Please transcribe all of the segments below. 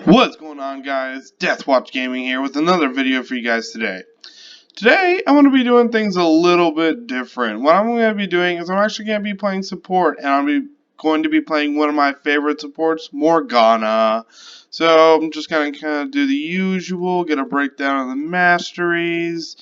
What's going on, guys? Deathwatch Gaming here with another video for you guys today. Today, I'm going to be doing things a little bit different. What I'm going to be doing is I'm actually going to be playing support, and I'm going to be playing one of my favorite supports, Morgana. So, I'm just going to kind of do the usual, get a breakdown of the masteries.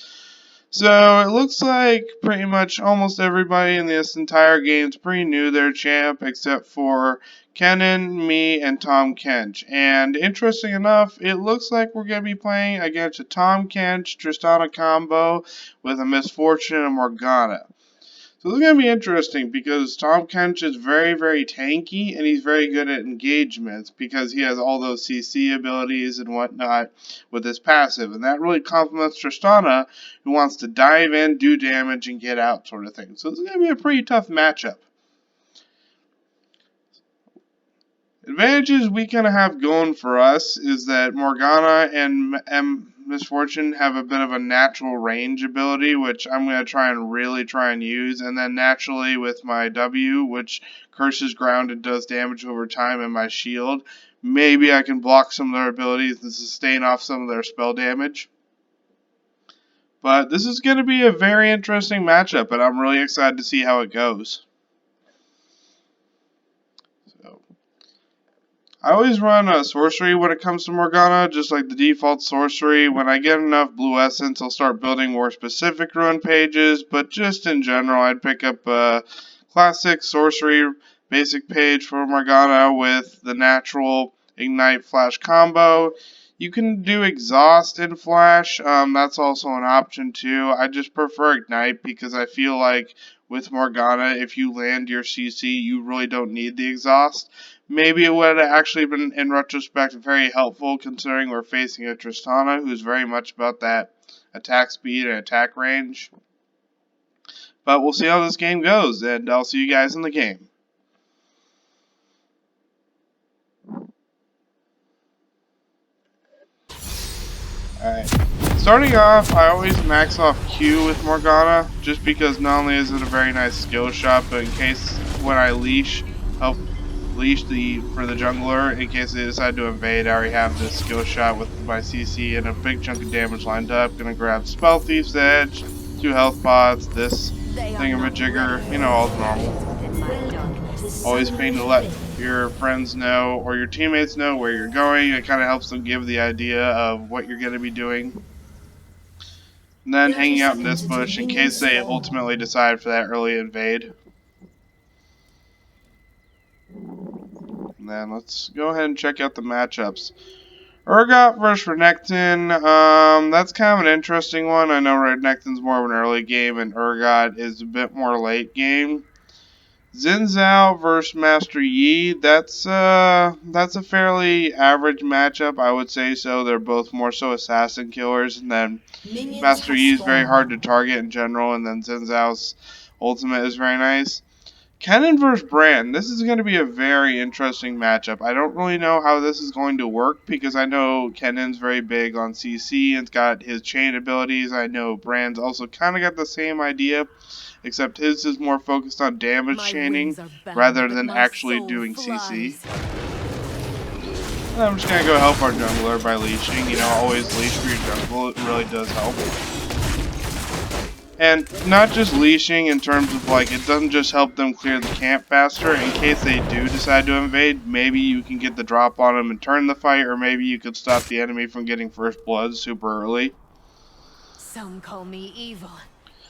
So, it looks like pretty much almost everybody in this entire game is pretty new to their champ, except for Kennen, me, and Tom Kench. And interesting enough, it looks like we're going to be playing against a Tom Kench Tristana combo with a Misfortune and Morgana. So this is going to be interesting because Tom Kench is very, very tanky, and he's very good at engagements because he has all those CC abilities and whatnot with his passive. And that really complements Tristana, who wants to dive in, do damage, and get out sort of thing. So this is going to be a pretty tough matchup. Advantages we kind of have going for us is that Morgana and Misfortune have a bit of a natural range ability, which I'm going to really try and use. And then naturally with my W, which curses ground and does damage over time, and my shield, maybe I can block some of their abilities and sustain off some of their spell damage. But this is going to be a very interesting matchup, and I'm really excited to see how it goes. I always run a sorcery when it comes to Morgana, just like the default sorcery. When I get enough blue essence, I'll start building more specific rune pages, but just in general, I'd pick up a classic sorcery basic page for Morgana with the natural ignite flash combo. You can do exhaust and flash, that's also an option too. I just prefer ignite because I feel like with Morgana, if you land your CC, you really don't need the exhaust. Maybe it would have actually been, in retrospect, very helpful considering we're facing a Tristana who's very much about that attack speed and attack range. But we'll see how this game goes, and I'll see you guys in the game. Alright, starting off, I always max off Q with Morgana, just because not only is it a very nice skill shot, but in case when I help leash for the jungler, in case they decide to invade, I already have this skill shot with my CC and a big chunk of damage lined up. Gonna grab Spell Thief's Edge, 2 health pots, this thingamajigger, you know, all normal. Always pain to let your friends know or your teammates know where you're going. It kind of helps them give the idea of what you're going to be doing. And then hanging out in this bush in case they ultimately decide for that early invade. And then let's go ahead and check out the matchups. Urgot versus Renekton, that's kind of an interesting one. I know Renekton's more of an early game and Urgot is a bit more late game. Xin Zhao versus Master Yi, that's a fairly average matchup, I would say so. They're both more so assassin killers, and then Master Yi is very hard to target in general, and then Xin Zhao's ultimate is very nice. Kennen versus Brand, this is going to be a very interesting matchup. I don't really know how this is going to work because I know Kennen's very big on CC and's got his chain abilities. I know Brand's also kind of got the same idea, except his is more focused on damage chaining rather than actually doing CC. And I'm just going to go help our jungler by leashing. You know, always leash for your jungle. It really does help. And not just leashing in terms of like, it doesn't just help them clear the camp faster. In case they do decide to invade, maybe you can get the drop on them and turn the fight, or maybe you could stop the enemy from getting first blood super early. Some call me evil.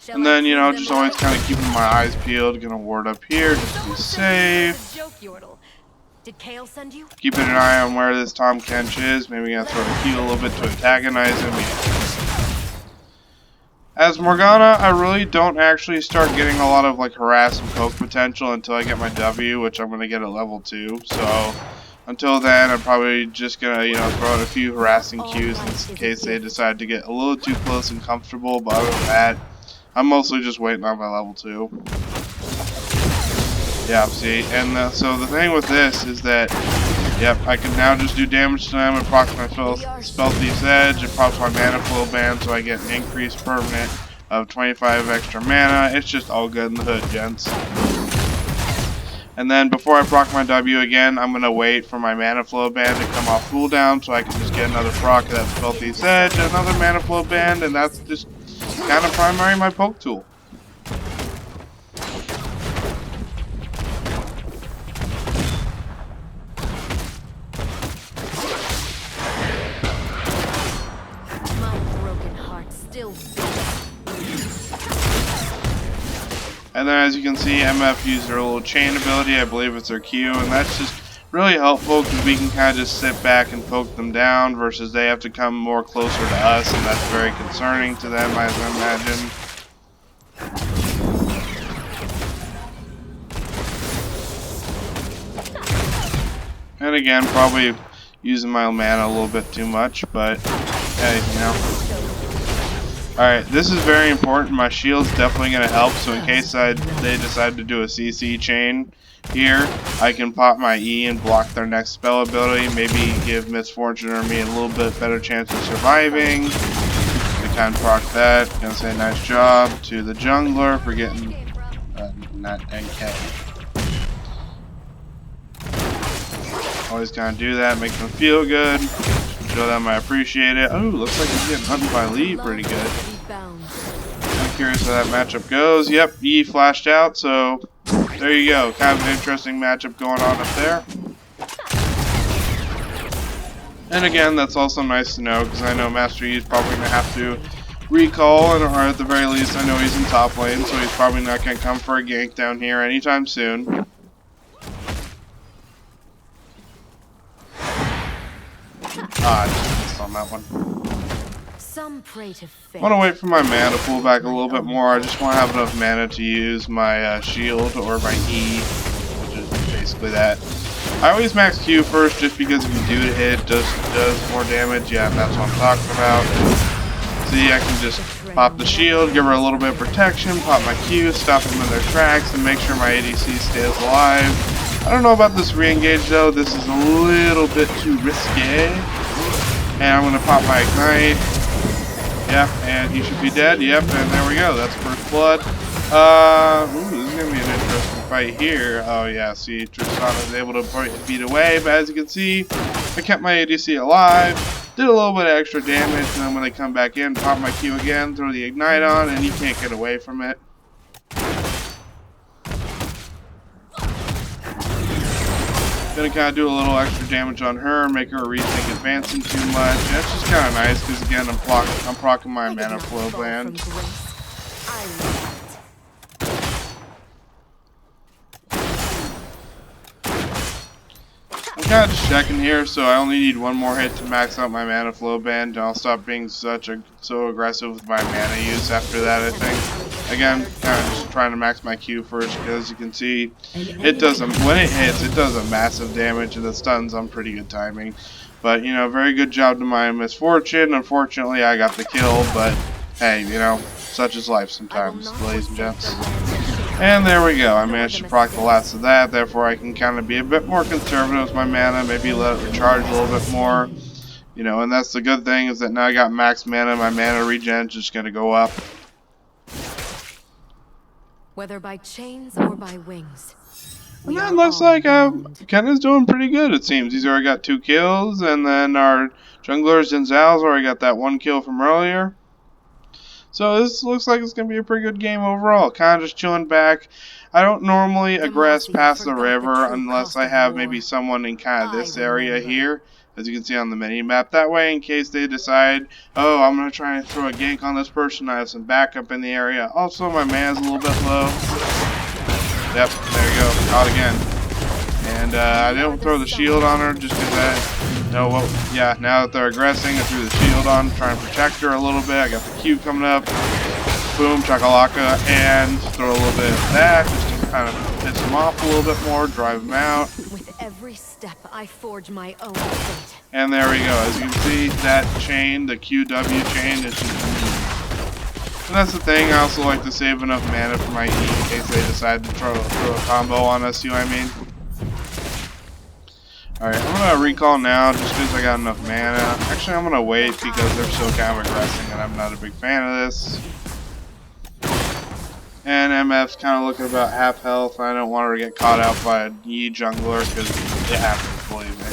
And then, you know, just always kind of keeping my eyes peeled. Gonna ward up here just to be safe. Did Kale send you? Keeping an eye on where this Tom Kench is. Maybe gonna throw a Q a little bit to antagonize him. As Morgana, I really don't actually start getting a lot of like harass and poke potential until I get my W, which I'm gonna get at level 2. So until then, I'm probably just gonna, you know, throw out a few harassing Qs in case they decide to get a little too close and comfortable. But other than that, I'm mostly just waiting on my level 2. Yeah, see, and so the thing with this is that, yep, I can now just do damage to them and proc my Spell Thief's Edge and procs my mana flow band, so I get an increased permanent of 25 extra mana. It's just all good in the hood, gents. And then before I proc my W again, I'm going to wait for my mana flow band to come off cooldown so I can just get another proc of that Filthy Sedge, another mana flow band, and that's just kind of primary my poke tool. My broken heart still beats. And then as you can see, MF used their little chain ability, I believe it's their Q, and that's just really helpful because we can kind of just sit back and poke them down versus they have to come more closer to us, and that's very concerning to them, as I imagine. And again, probably using my mana a little bit too much, but hey, you know. Alright, this is very important. My shield's definitely going to help, so in case they decide to do a CC chain here, I can pop my E and block their next spell ability, maybe give Misfortune or me a little bit better chance of surviving. We kind of proc that. Gonna say nice job to the jungler for getting not NK. Always kind of do that, make them feel good, show them I appreciate it. Oh, looks like he's getting hunted by Lee pretty good. I'm curious how that matchup goes. Yep, E flashed out, so there you go. Kind of an interesting matchup going on up there. And again, that's also nice to know because I know Master E is probably going to have to recall, or at the very least I know he's in top lane, so he's probably not going to come for a gank down here anytime soon. Ah, I just missed on that one. Some pray to fate. I want to wait for my mana to pull back a little bit more. I just want to have enough mana to use my shield or my E, which is basically that. I always max Q first just because if you do hit, it does more damage. Yeah, that's what I'm talking about. See, I can just pop the shield, give her a little bit of protection, pop my Q, stop them in their tracks, and make sure my ADC stays alive. I don't know about this re-engage though. This is a little bit too risky. And I'm going to pop my Ignite. Yep, and he should be dead. Yep, and there we go. That's first blood. Ooh, this is going to be an interesting fight here. Oh yeah, see, Tristan is able to beat away, but as you can see, I kept my ADC alive, did a little bit of extra damage, and then when they come back in, pop my Q again, throw the Ignite on, and he can't get away from it. Gonna kind of do a little extra damage on her, make her rethink advancing too much. And that's just kind of nice because again, I'm procking my mana flow band. I'm kind of just checking here, so I only need one more hit to max out my mana flow band, and I'll stop being so aggressive with my mana use after that, I think. Again, kind of just trying to max my Q first, because as you can see, it doesn't, when it hits, it does a massive damage, and the stuns on pretty good timing. But, you know, very good job to my Misfortune. Unfortunately, I got the kill, but hey, you know, such is life sometimes, ladies and gents. And there we go. I managed to proc the last of that, therefore I can kind of be a bit more conservative with my mana, maybe let it recharge a little bit more. You know, and that's the good thing, is that now I got max mana, my mana regen is just going to go up. Whether by chains or by wings. And that looks like Kenna's doing pretty good, it seems. He's already got 2 kills, and then our jungler Zinzal's already got that 1 kill from earlier. So this looks like it's going to be a pretty good game overall. Kind of just chilling back. I don't normally aggress past the river unless I have maybe someone in kind of this area here, as you can see on the mini-map. That way, in case they decide, oh, I'm going to try and throw a gank on this person, I have some backup in the area. Also, my mana's a little bit low. Yep, there you go. Out again. And I didn't throw the shield on her just because I... No, well, yeah, now that they're aggressing, I threw the shield on, trying to protect her a little bit. I got the Q coming up. Boom, chakalaka, and throw a little bit of that just to kind of piss them off a little bit more, drive them out. With every step, I forge my own fate. And there we go. As you can see, that chain, the QW chain, is just... And that's the thing, I also like to save enough mana for my E in case they decide to throw a combo on us, you know what I mean? Alright, I'm gonna recall now just because I got enough mana. Actually, I'm gonna wait because they're so kind of aggressing and I'm not a big fan of this. And MF's kind of looking about half health. I don't want her to get caught out by a Yi jungler because it happens, believe me.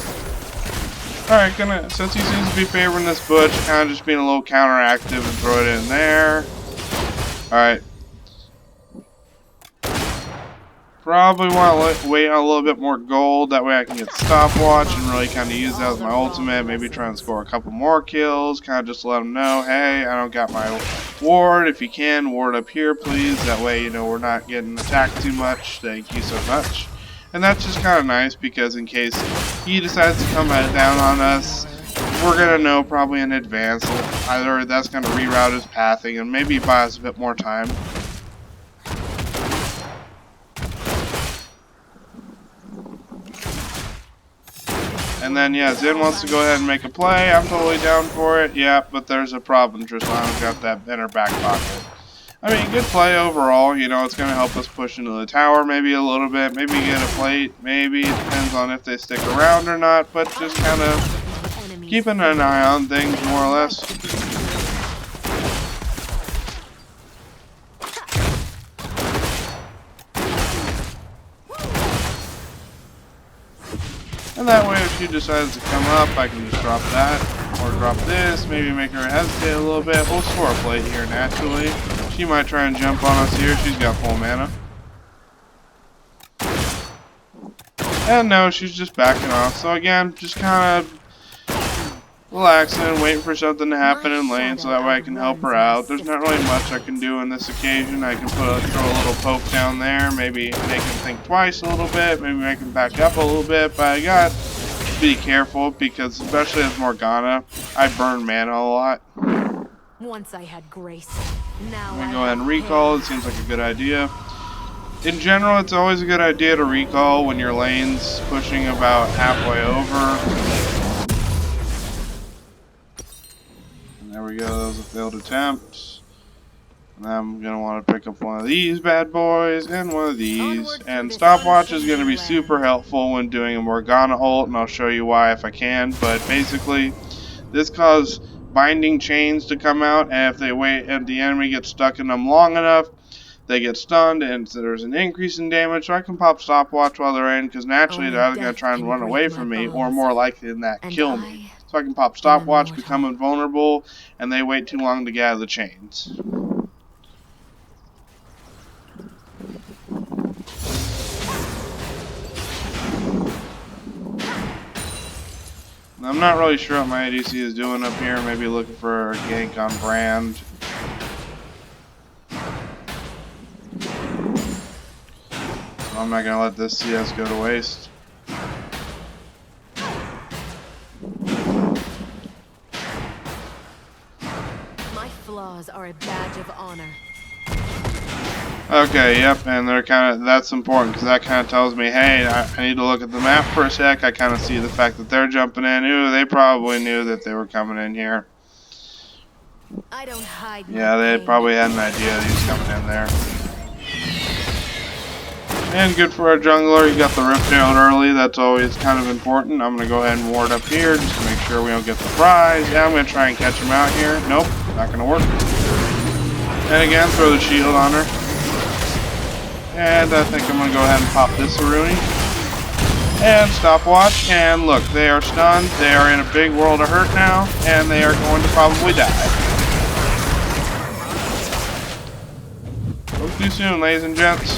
Alright, since he seems to be favoring this Butch, kind of just being a little counteractive and throw it in there. Alright. Probably want to wait on a little bit more gold, that way I can get stopwatch and really kind of use that as my ultimate, maybe try and score a couple more kills, kind of just let them know, hey, I don't got my ward, if you can, ward up here please, that way, you know, we're not getting attacked too much, thank you so much. And that's just kind of nice, because in case he decides to come down on us, we're going to know probably in advance that either that's going to reroute his pathing and maybe buy us a bit more time. And then, yeah, Zin wants to go ahead and make a play. I'm totally down for it. Yeah, but there's a problem. Tristan's got that in her back pocket. I mean, good play overall. You know, it's going to help us push into the tower maybe a little bit. Maybe get a plate. Maybe. It depends on if they stick around or not. But just kind of keeping an eye on things, more or less. And that way, if she decides to come up, I can just drop that, or drop this, maybe make her hesitate a little bit. We'll score a plate here naturally. She might try and jump on us here. She's got full mana. And no, she's just backing off. So again, just kind of relaxing, waiting for something to happen in lane so that way I can help her out. There's not really much I can do on this occasion. I can throw a little poke down there, maybe make him think twice a little bit, maybe make him back up a little bit, but I got to be careful because especially as Morgana, I burn mana a lot. Once I had grace. Now I'm going to go ahead and recall. It seems like a good idea. In general, it's always a good idea to recall when your lane's pushing about halfway over. There we go, that was a failed attempt. And I'm going to want to pick up one of these bad boys and one of these. And stopwatch is going to be super helpful when doing a Morgana ult, and I'll show you why if I can. But basically, this causes binding chains to come out, and if they wait and the enemy gets stuck in them long enough, they get stunned, and so there's an increase in damage. So I can pop stopwatch while they're in, because naturally they're either going to try and run away from me, or more likely than that, kill me. So I can pop stopwatch, become invulnerable, and they wait too long to get out of the chains. I'm not really sure what my ADC is doing up here. Maybe looking for a gank on Brand. I'm not going to let this CS go to waste. My flaws are a badge of honor. Okay, yep, and they're that's important because that kind of tells me, hey, I need to look at the map for a sec. I kind of see the fact that they're jumping in. Ooh, they probably knew that they were coming in here. I don't hide. Yeah, they probably had an idea that he was coming in there. And good for our jungler, he got the rift down early. That's always kind of important. I'm going to go ahead and ward up here just to make sure we don't get the prize. Yeah, I'm going to try and catch him out here. Nope, not going to work. And again, throw the shield on her. And I think I'm going to go ahead and pop this Aruni. And stopwatch. And look, they are stunned. They are in a big world of hurt now. And they are going to probably die. Spoke too soon, ladies and gents.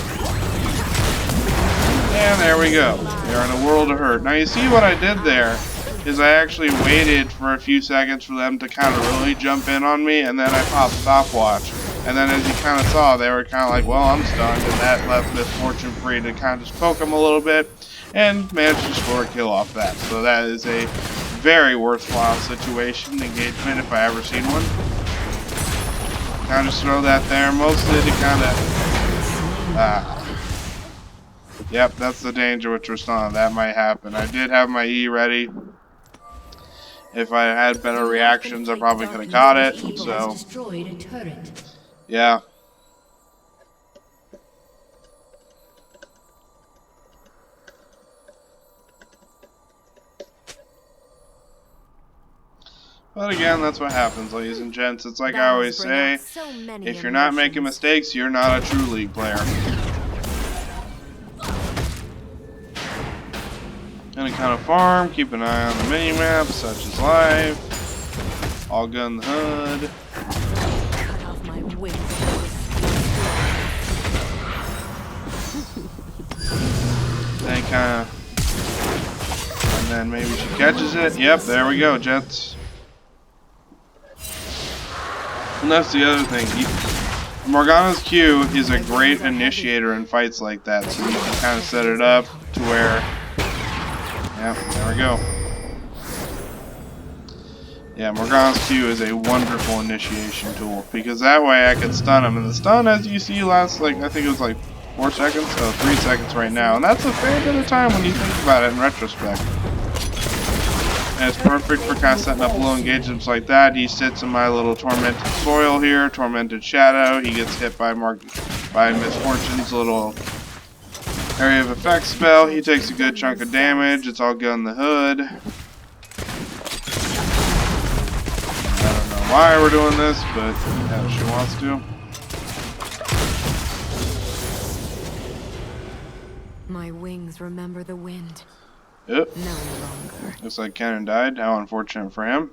And there we go. We are in a world of hurt. Now you see what I did there is I actually waited for a few seconds for them to kind of really jump in on me. And then I popped stopwatch. And then as you kind of saw, they were kind of like, well, I'm stunned, and that left Miss Fortune free to kind of just poke them a little bit, and managed to score a kill off that. So that is a very worthwhile situation, engagement, if I ever seen one. Kind of just throw that there, mostly to kind of, yep, that's the danger with Tristan, that might happen. I did have my E ready. If I had better reactions, I probably could have caught it, so... Yeah. But again, that's what happens, ladies and gents. It's like I Battles always bring out say, so many if you're not making emotions. mistakes, you're not a true League player. Any kind of farm, keep an eye on the mini-map, such as life. All good in the hood. Cut off my wings. Then kind of, and then maybe she catches it. Yep, there we go, Jets. And that's the other thing. Morgana's Q is a great initiator in fights like that, so you can kind of set it up to where, yeah, there we go. Yeah, Morgana's Q is a wonderful initiation tool, because that way I can stun him, and the stun, as you see, lasts like, I think it was like 4 seconds, so 3 seconds right now, and that's a fair bit of time when you think about it in retrospect. And it's perfect for kind of setting up little engagements like that. He sits in my little Tormented Soil here, Tormented Shadow. He gets hit by Misfortune's little Area of Effect spell. He takes a good chunk of damage. It's all good in the hood. I don't know why we're doing this, but yeah, she wants to. My wings remember the wind. Yep. No longer. Looks like Cannon died. How unfortunate for him.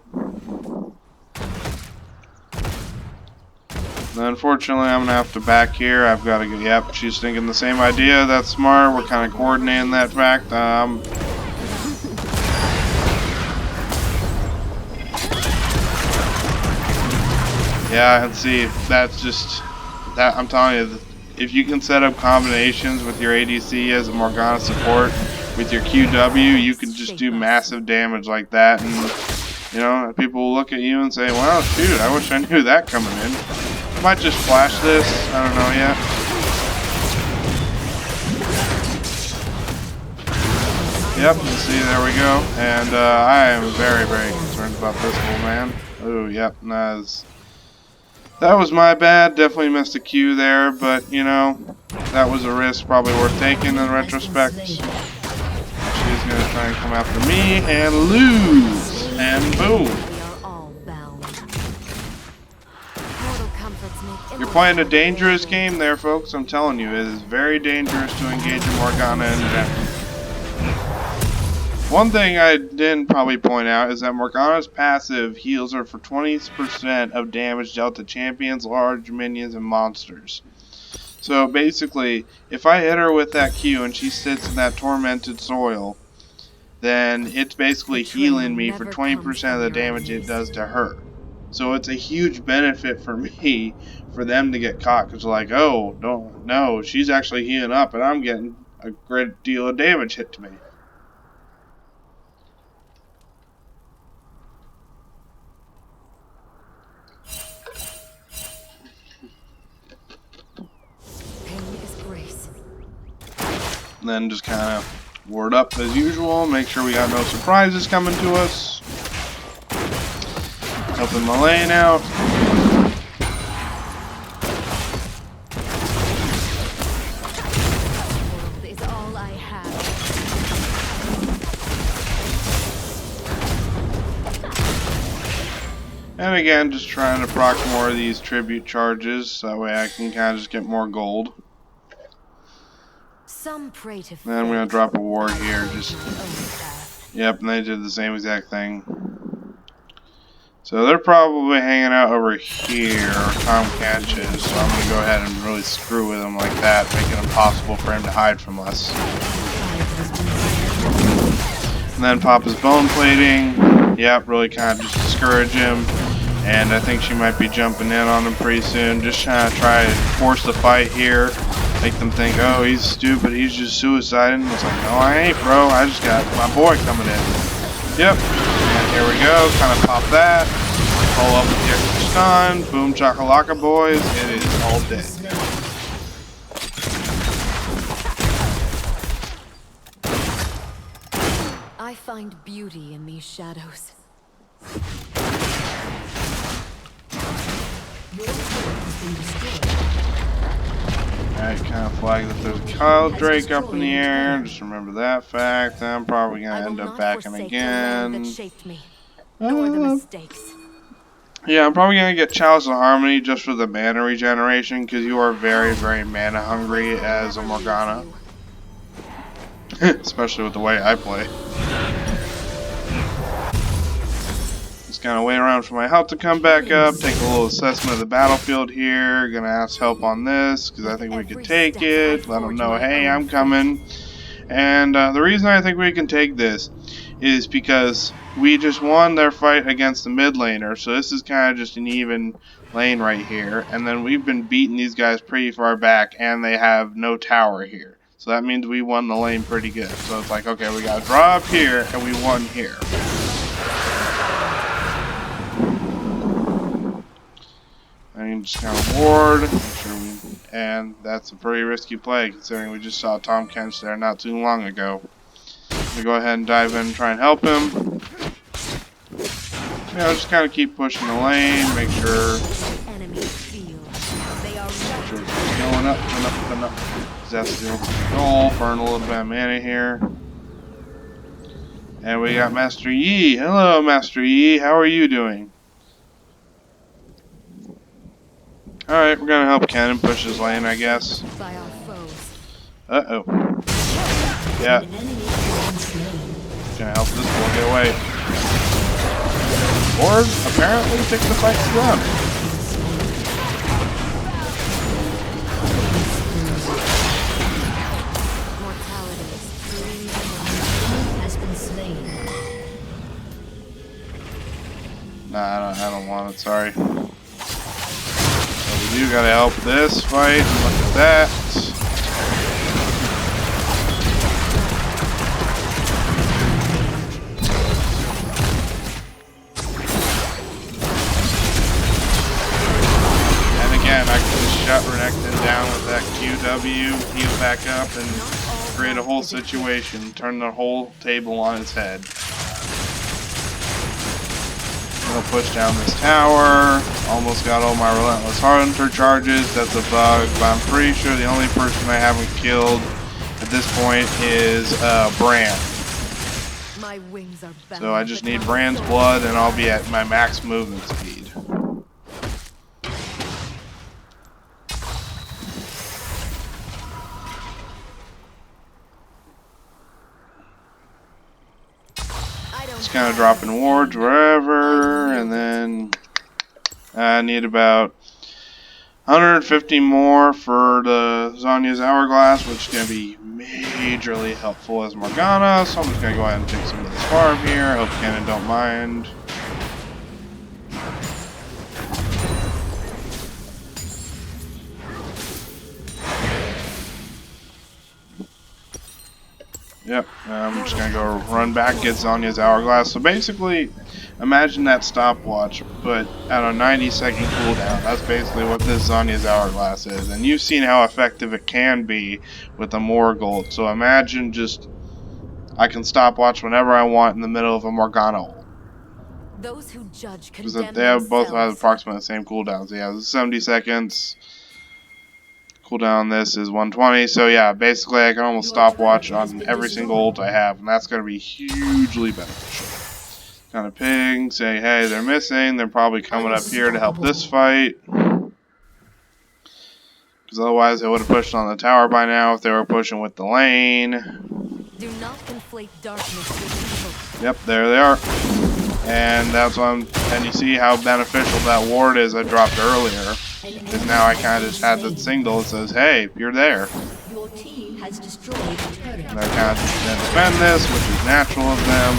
And unfortunately, I'm going to have to back here. I've got to go. Yep, she's thinking the same idea. That's smart. We're kind of coordinating that fact. Yeah, and see, that's just... that. I'm telling you, if you can set up combinations with your ADC as a Morgana support, with your QW, you can just do massive damage like that, and you know, people will look at you and say, well, shoot, I wish I knew that coming in. I might just flash this, I don't know yet. Yep, you see, there we go, and I am very, very concerned about this little man. Oh, yep, that was my bad, definitely missed a Q there, but, you know, that was a risk probably worth taking in retrospect. She's going to try and come after me and lose. And boom. You're playing a dangerous game there, folks. I'm telling you, it is very dangerous to engage in Morgana in depth. One thing I didn't probably point out is that Morgana's passive heals her for 20% of damage dealt to champions, large minions, and monsters. So basically, if I hit her with that Q and she sits in that Tormented Soil, then it's basically healing me for 20% of the damage it does to her. So it's a huge benefit for me for them to get caught, because like, oh, no, she's actually healing up and I'm getting a great deal of damage hit to me. And then just kind of ward up as usual, make sure we got no surprises coming to us. Helping my lane out. Is all I have. And again, just trying to proc more of these tribute charges, so that way I can kind of just get more gold. Some pray to Then I'm going to drop a ward here, just... Yep, and they did the same exact thing. So they're probably hanging out over here, or Tom catches, so I'm going to go ahead and really screw with him like that, make it impossible for him to hide from us. And then pop his bone plating. Yep, really kind of just discourage him. And I think she might be jumping in on him pretty soon, just trying to force the fight here. Make them think, oh, he's stupid, he's just suiciding. It's like, no, I ain't, bro. I just got my boy coming in. Yep. And here we go. Kind of pop that. Pull up with the extra stun. Boom, chakalaka, boys. It is all dead. I find beauty in these shadows. Alright, kind of flag that there's a Kyle Drake up in the air. Just remember that fact. I'm probably going to end up backing again. Nor the mistakes. Yeah, I'm probably gonna get Chalice of Harmony just for the mana regeneration, because you are very, very mana hungry as a Morgana. Especially with the way I play. Just kind of wait around for my health to come back up, take a little assessment of the battlefield here. Gonna ask help on this, because I think we could take it. Let them know, hey, I'm coming. And the reason I think we can take this is because we just won their fight against the mid laner, so this is kind of just an even lane right here. And then we've been beating these guys pretty far back, and they have no tower here. So that means we won the lane pretty good. So it's like, okay, we got to draw up here, and we won here. I can just kind of ward, make sure and that's a pretty risky play considering we just saw Tom Kench there not too long ago. We go ahead and dive in and try and help him. Yeah, just kind of keep pushing the lane, make sure it's going up and up and up. That's the ultimate goal. Burn a little bit of mana here. And we got Master Yi. Hello, Master Yi. How are you doing? Alright, we're gonna help Cannon push his lane, I guess. Uh-oh. Yeah. Gonna help this boy get away. Or, apparently, take the fight to run. Nah, I don't want it, sorry. So we do gotta help this fight, and look at that. And again, I can just shut Renekton down with that QW, heal back up, and create a whole situation, turn the whole table on its head. Gonna push down this tower. Almost got all my Relentless Hunter charges. That's a bug, but I'm pretty sure the only person I haven't killed at this point is Brand. So I just need Brand's blood and I'll be at my max movement speed. Just kind of dropping wards wherever, and then I need about 150 more for the Zhonya's Hourglass, which is going to be majorly helpful as Morgana, so I'm just going to go ahead and take some of this farm here. I hope Cannon don't mind. Yep, I'm just going to go run back, get Zhonya's Hourglass. So basically, imagine that stopwatch, but at a 90-second cooldown. That's basically what this Zhonya's Hourglass is. And you've seen how effective it can be with a Morgold. So imagine just, I can stopwatch whenever I want in the middle of a Morgana ult. Those who judge Because they have both have approximately the same cooldowns. Yeah, 70 seconds. Cooldown on this is 120, so yeah, basically I can almost stopwatch on every single ult I have, and that's going to be hugely beneficial. Kind of ping, say, hey, they're missing, they're probably coming up here to help this fight. Because otherwise they would have pushed on the tower by now if they were pushing with the lane. Do not conflate darkness with evil. Yep, there they are. And that's why and you see how beneficial that ward is I dropped earlier. Because now I kind of just had the signal that says, hey, you're there. Your team has destroyed a turret. And I kind of just defend this, which is natural of them.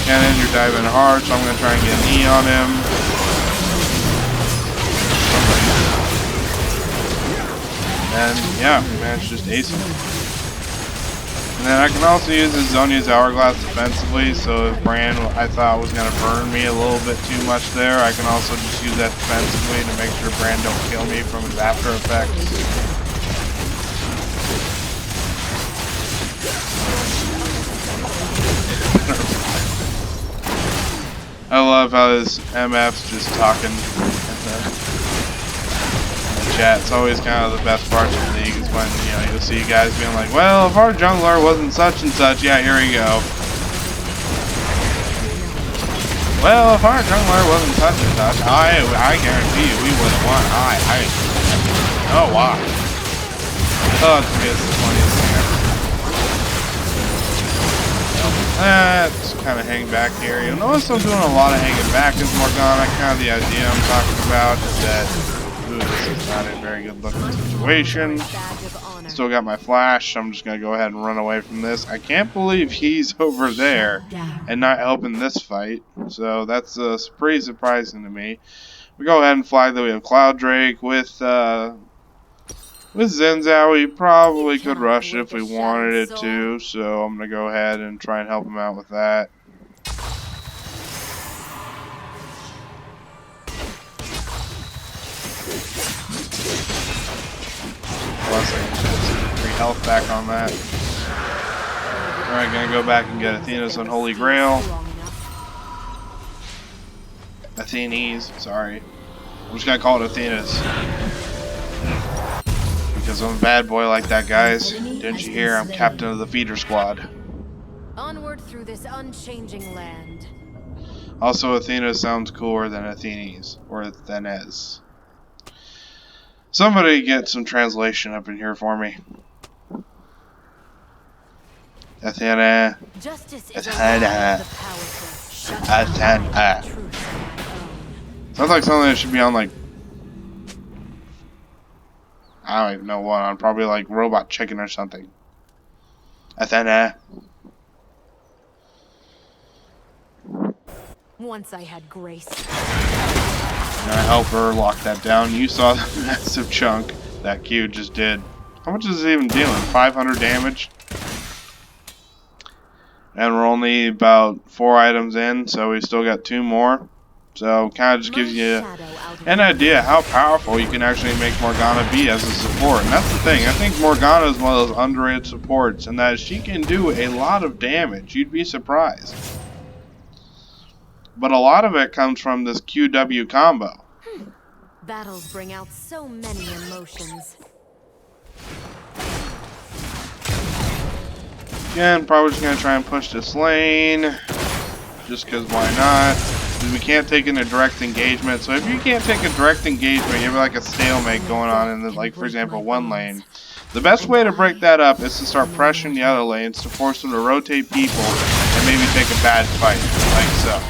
Cannon, you're diving hard, so I'm going to try and get an E on him. And yeah, managed just ace him. And then I can also use the Zhonya's Hourglass defensively, so if Brand I thought was going to burn me a little bit too much there, I can also just use that defensively to make sure Brand don't kill me from his after effects. I love how this MF's just talking in the chat. It's always kind of the best parts of the league is when, you know, you'll see guys being like, well, if our jungler wasn't such and such, yeah, here we go. Well, if our jungler wasn't touching us, I guarantee you we would have won. Oh, why? Oh, it's okay, it's the funniest thing ever. Let's kind of hang back here. You'll notice I'm doing a lot of hanging back as Morgana. Kind of the idea I'm talking about is that, ooh, this is not a very good looking situation. Still got my flash, so I'm just going to go ahead and run away from this. I can't believe he's over there and not helping this fight. So that's pretty surprising to me. We go ahead and flag that we have Cloud Drake with Zenzel. We probably could rush it if we wanted it to, so I'm going to go ahead and try and help him out with that. Blessing. 3 health back on that. Alright, gonna go back and get Athena's Unholy Grail. Athenes, sorry. I'm just gonna call it Athena's. Because I'm a bad boy like that, guys. Didn't you hear? I'm captain of the feeder squad. Onward through this unchanging land. Also, Athena sounds cooler than Athenes, or Athenes. Somebody get some translation up in here for me. Athena. Athena. Athena. Sounds like something that should be on, like, I don't even know what, on probably like Robot Chicken or something. Athena. Once I had grace. And I help her lock that down. You saw the massive chunk that Q just did. How much is it even dealing? 500 damage? And we're only about 4 items in, so we still got 2 more. So kind of just gives you an idea how powerful you can actually make Morgana be as a support. And that's the thing. I think Morgana is one of those underrated supports, and that she can do a lot of damage. You'd be surprised. But a lot of it comes from this QW combo. Battles bring out so many emotions. Again, probably just going to try and push this lane. Just because why not? We can't take in a direct engagement. So if you can't take a direct engagement, you have like a stalemate going on in the, like, for example, one lane. The best way to break that up is to start pressuring the other lanes to force them to rotate people and maybe take a bad fight, like so.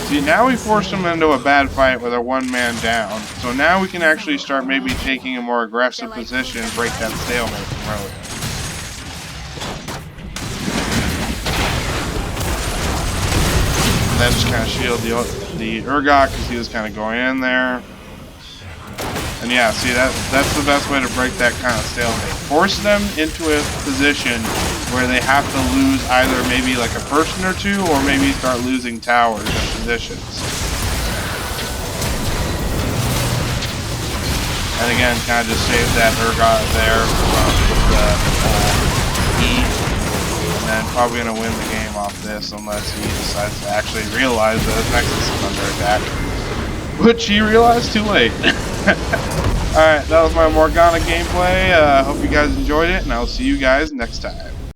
See, now we forced them into a bad fight with our 1-man down. So now we can actually start maybe taking a more aggressive position and break that stalemate from earlier. And then just kind of shield the Urgot because he was kind of going in there. And yeah, see, that's the best way to break that kind of stalemate. Force them into a position where they have to lose either maybe like a person or two, or maybe start losing towers and positions. And again, kind of just save that Urgot there with the E. And then probably going to win the game off this unless he decides to actually realize that his Nexus is under attack. Which he realized too late. Alright, that was my Morgana gameplay. Hope you guys enjoyed it, and I'll see you guys next time.